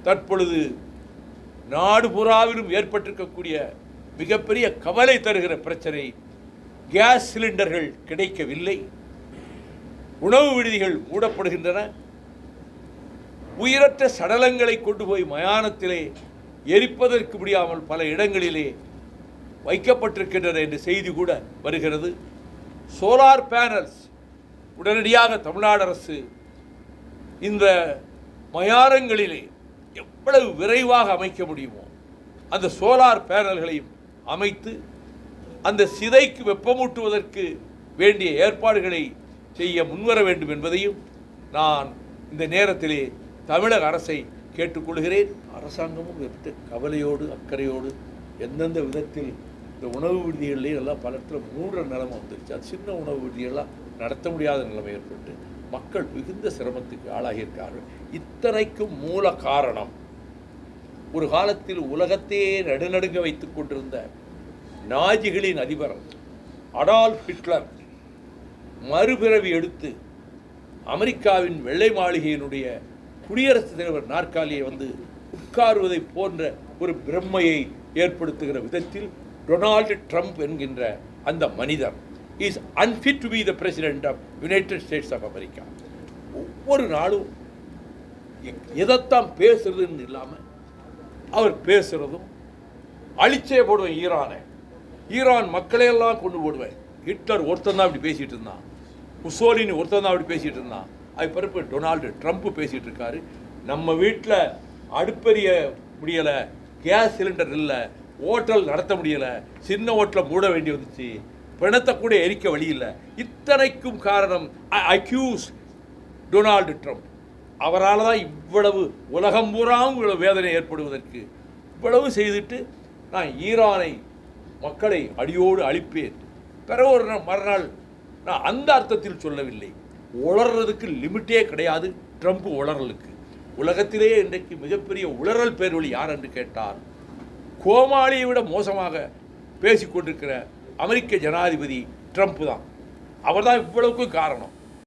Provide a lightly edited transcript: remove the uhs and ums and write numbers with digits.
தற்பொழுது நாடு புறாவிலும் ஏற்பட்டிருக்கக்கூடிய மிகப்பெரிய கவலை தருகிற பிரச்சனை, கேஸ் சிலிண்டர்கள் கிடைக்கவில்லை, உணவு விடுதிகள் மூடப்படுகின்றன, உயிரற்ற சடலங்களை கொண்டு போய் மயானத்திலே எரிப்பதற்கு முடியாமல் பல இடங்களிலே வைக்கப்பட்டிருக்கின்றன என்ற செய்தி கூட வருகிறது. சோலார் பேனல்ஸ் உடனடியாக தமிழ்நாடு அரசு இந்த மயானங்களிலே எவ்வளவு விரைவாக அமைக்க முடியுமோ அந்த சோலார் பேனல்களையும் அமைத்து அந்த சிதைக்கு வெப்பமூட்டுவதற்கு வேண்டிய ஏற்பாடுகளை செய்ய முன்வர வேண்டும் என்பதையும் நான் இந்த நேரத்திலே தமிழக அரசை கேட்டுக்கொள்கிறேன். அரசாங்கமும் கவலையோடு அக்கறையோடு எந்தெந்த விதத்தில் இந்த உணவு விடுதிகளிலே எல்லாம் பலத்தில் மூடுற நிலைமை வந்துருச்சு. அது சின்ன உணவு விடுதிகள்லாம் நடத்த முடியாத நிலைமை ஏற்பட்டு மக்கள் மிகுந்த சிரமத்துக்கு ஆளாகியிருக்கார்கள். இத்தனைக்கும் மூல காரணம், ஒரு காலத்தில் உலகத்தையே நடுநடுங்க வைத்துக் கொண்டிருந்த நாஜிகளின் அதிபர் அடால்ஃப் ஹிட்லர் மறுபிறவி எடுத்து அமெரிக்காவின் வெள்ளை மாளிகையினுடைய குடியரசுத் தலைவர் நாற்காலியை வந்து உட்காருவதை போன்ற ஒரு பிரம்மையை ஏற்படுத்துகிற விதத்தில் டொனால்டு ட்ரம்ப் என்கின்ற அந்த மனிதர் is unfit to be the president of United States of America. ஒவ்வொரு நாளும் எதைத்தான் பேசுறதுன்னு இல்லாமல் அவர் பேசுகிறதும், அழிச்சே போடுவேன் ஈரான் மக்களையெல்லாம் கொண்டு போடுவேன். ஹிட்லர் ஒருத்தன் தான் அப்படி பேசிகிட்டு இருந்தான், முசோலினி ஒருத்தன் தான் அப்படி பேசிகிட்டு இருந்தான். அது பிறப்பு டொனால்டு ட்ரம்ப் பேசிகிட்டு இருக்காரு. நம்ம வீட்டில் அடுப்பெரிய முடியலை, கேஸ் சிலிண்டர் இல்லை, ஹோட்டல் நடத்த முடியலை, சின்ன ஹோட்டலை மூட வேண்டி வந்துச்சு, பிணத்தை கூட எரிக்க வழி இல்லை. இத்தனைக்கும் காரணம் அக்யூஸ் டொனால்டு ட்ரம்ப். அவரால் தான் இவ்வளவு உலகம் பூராவும் இவ்வளவு வேதனை ஏற்படுவதற்கு இவ்வளவு செய்துட்டு நான் ஈரானை மக்களை அடியோடு அழிப்பேன். பிற ஒரு மறுநாள் நான் அந்த அர்த்தத்தில் சொல்லவில்லை. உளறதுக்கு லிமிட்டே கிடையாது ட்ரம்ப் உளறலுக்கு. உலகத்திலேயே இன்றைக்கு மிகப்பெரிய உளறல் பேர்வழி யார் என்று கேட்டால், கோமாளியை விட மோசமாக பேசிக்கொண்டிருக்கிற அமெரிக்க ஜனாதிபதி ட்ரம்ப் தான். அவர் தான் இவ்வளவுக்கும் காரணம்.